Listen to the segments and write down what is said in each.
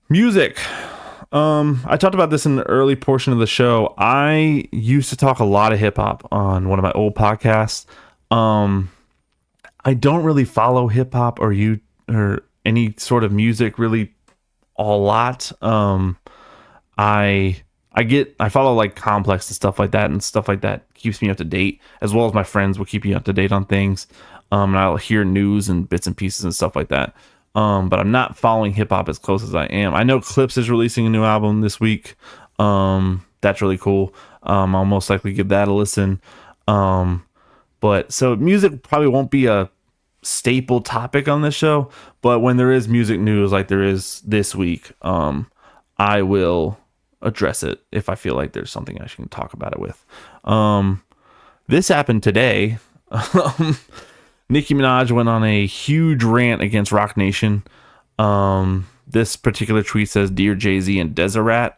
Music. I talked about this in the early portion of the show. I used to talk a lot of hip hop on one of my old podcasts. Um, I don't really follow hip hop or any sort of music really a lot. I follow like Complex and stuff like that keeps me up to date, as well as my friends will keep you up to date on things. And I'll hear news and bits and pieces and stuff like that. But I'm not following hip hop as close as I am. I know Clips is releasing a new album this week. That's really cool. I'll most likely give that a listen. But so music probably won't be a staple topic on this show, but when there is music news like there is this week, I will address it if I feel like there's something I can talk about it with. This happened today. Nicki Minaj went on a huge rant against Rock Nation. This particular tweet says, "Dear Jay-Z and Deseret."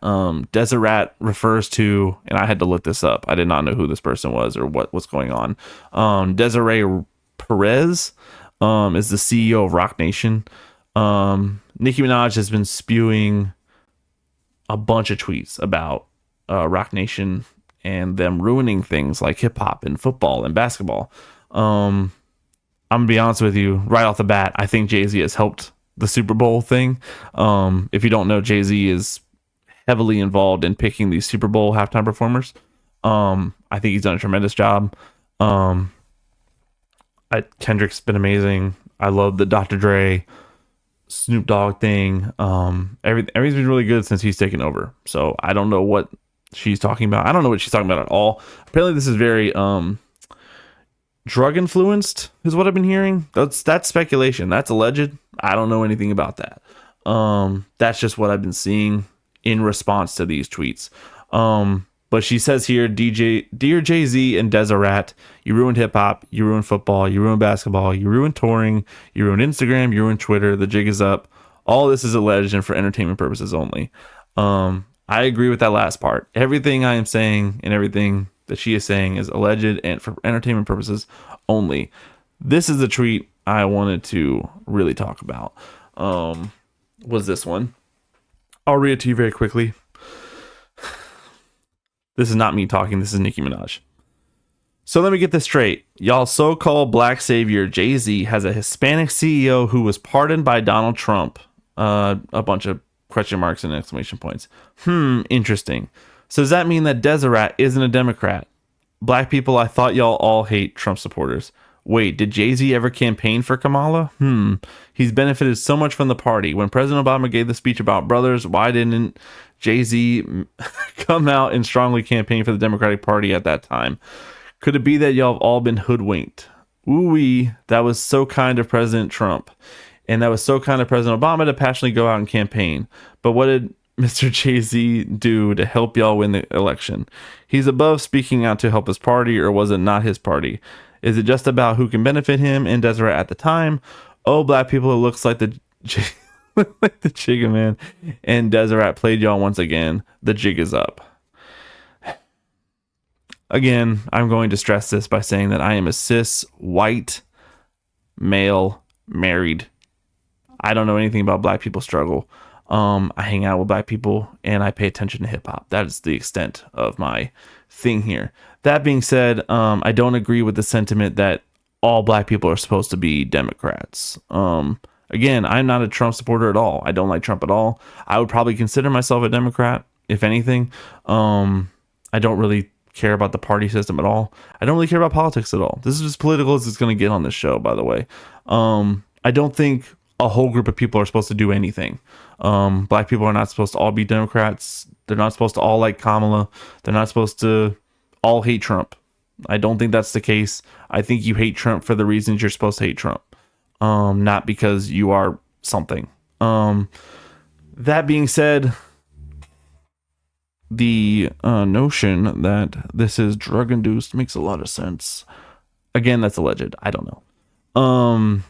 Deseret refers to, and I had to look this up. I did not know who this person was or what's going on. Desiree Perez is the CEO of Rock Nation. Nicki Minaj has been spewing a bunch of tweets about Rock Nation and them ruining things like hip hop and football and basketball. I'm gonna be honest with you, right off the bat, I think Jay-Z has helped the Super Bowl thing. If you don't know, Jay-Z is heavily involved in picking these Super Bowl halftime performers. I think he's done a tremendous job. Kendrick's been amazing. I love the Dr. Dre, Snoop Dogg thing. Everything's been really good since he's taken over. So I don't know what she's talking about. I don't know what she's talking about at all. Apparently, this is very drug influenced, is what I've been hearing. That's speculation. That's alleged. I don't know anything about that. That's just what I've been seeing in response to these tweets. But she says here, Dear Jay-Z and Deseret, you ruined hip hop, you ruined football, you ruined basketball, you ruined touring, you ruined Instagram, you ruined Twitter, the jig is up. All this is alleged and for entertainment purposes only. I agree with that last part. Everything I am saying and everything that she is saying is alleged and for entertainment purposes only. This is the tweet I wanted to really talk about. Was this one. I'll read it to you very quickly. This is not me talking. This is Nicki Minaj. So let me get this straight. Y'all so-called black savior Jay-Z has a Hispanic CEO who was pardoned by Donald Trump. A bunch of question marks and exclamation points. Interesting. So does that mean that Deseret isn't a Democrat? Black people, I thought y'all all hate Trump supporters. Wait, did Jay-Z ever campaign for Kamala? He's benefited so much from the party. When President Obama gave the speech about brothers, why didn't Jay-Z come out and strongly campaign for the Democratic Party at that time? Could it be that y'all have all been hoodwinked? Ooh-wee, that was so kind of President Trump. And that was so kind of President Obama to passionately go out and campaign. But what did Mr. Jay-Z do to help y'all win the election? He's above speaking out to help his party, or was it not his party? Is it just about who can benefit him and Deseret at the time? Oh, black people, it looks like the like the Jigga Man and Deseret played y'all once again. The jig is up. Again, I'm going to stress this by saying that I am a cis, white, male, married. I don't know anything about black people's struggle. I hang out with black people and I pay attention to hip hop. That is the extent of my thing here. That being said, I don't agree with the sentiment that all black people are supposed to be Democrats. Again, I'm not a Trump supporter at all. I don't like Trump at all. I would probably consider myself a Democrat, if anything. I don't really care about the party system at all. I don't really care about politics at all. This is as political as it's going to get on this show, by the way. I don't think a whole group of people are supposed to do anything. Black people are not supposed to all be Democrats. They're not supposed to all like Kamala. They're not supposed to all hate Trump. I don't think that's the case. I think you hate Trump for the reasons you're supposed to hate Trump. Not because you are something. That being said, the notion that this is drug induced makes a lot of sense. Again, that's alleged. I don't know.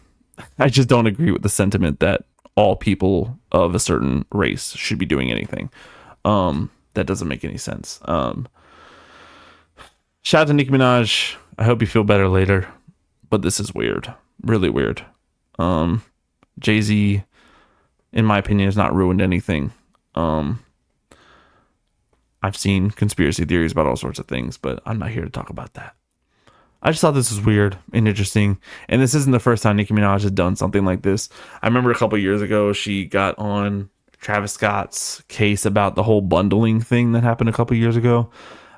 I just don't agree with the sentiment that all people of a certain race should be doing anything. That doesn't make any sense. Shout out to Nicki Minaj. I hope you feel better later. But this is weird. Really weird. Jay-Z in my opinion, has not ruined anything. I've seen conspiracy theories about all sorts of things, but I'm not here to talk about that. I just thought this was weird and interesting. And this isn't the first time Nicki Minaj has done something like this. I remember a couple years ago, she got on Travis Scott's case about the whole bundling thing that happened a couple years ago.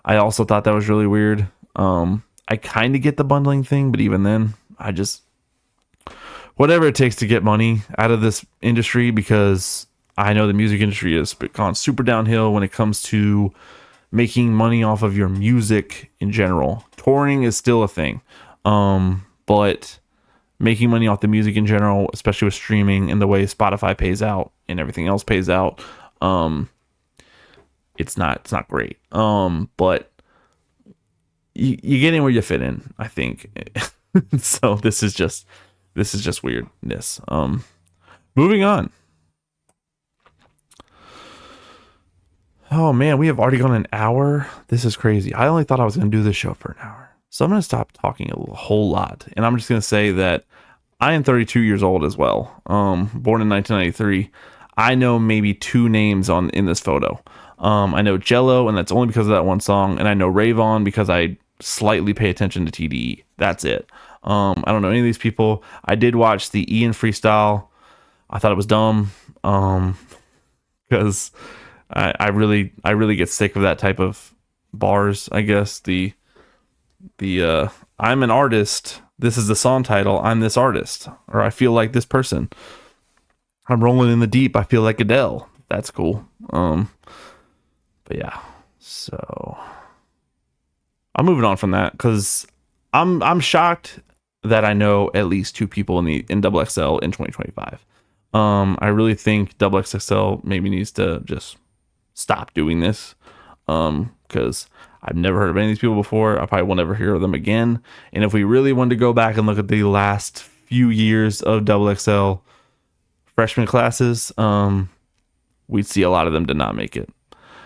I also thought that was really weird. I kind of get the bundling thing, but even then, I just, whatever it takes to get money out of this industry, because I know the music industry has gone super downhill when it comes to making money off of your music in general. Touring is still a thing, but making money off the music in general, especially with streaming and the way Spotify pays out and everything else pays out, it's not great. But you get in where you fit in, I think. So this is just weirdness. Moving on. Oh man, we have already gone an hour. This is crazy. I only thought I was going to do this show for an hour. So I'm going to stop talking a whole lot. And I'm just going to say that I am 32 years old as well. Born in 1993. I know maybe 2 names in this photo. I know Jello, and that's only because of that one song. And I know Rayvon because I slightly pay attention to TDE. That's it. I don't know any of these people. I did watch the Ian freestyle. I thought it was dumb. Because I really get sick of that type of bars. I guess the I'm an artist. This is the song title. I'm this artist, or I feel like this person. I'm rolling in the deep. I feel like Adele. That's cool. But yeah. So I'm moving on from that because I'm shocked that I know at least 2 people in Double XL in 2025. I really think Double XXL maybe needs to just stop doing this, because I've never heard of any of these people before. I probably will never hear of them again. And if we really wanted to go back and look at the last few years of Double XL freshman classes, we'd see a lot of them did not make it.